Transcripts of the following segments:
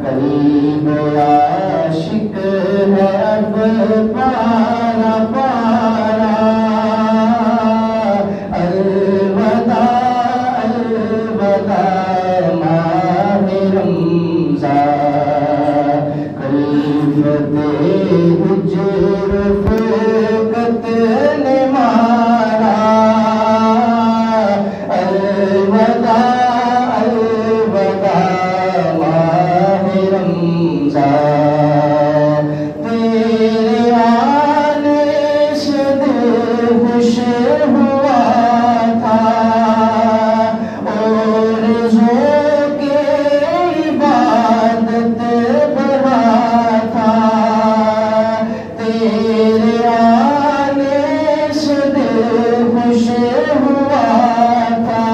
करीब आशिक है अब पारा पारा, अलवदा अलवदा माहे रमज़ान, खलीफते हुजूर फ़ुरक़त ने मारा, अलवदा अलवदा माहे रमज़ान, तेरे आने से दिल खुश हुआ था, और ज़ोक़े इबादत भरा था, तेरे आने से दिल खुश हुआ था,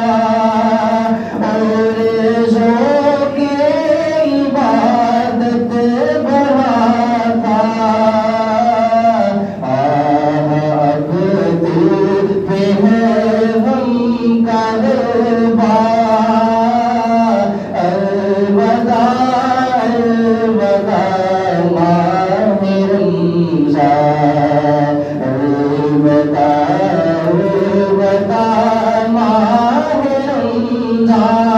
और ज़ोक़े इबादत भरा था। अब दिल पे है गम का ग़लबा, अलवदा अलवदा माहे रमज़ान, अलवदा अलवदा माहे रमज़ान।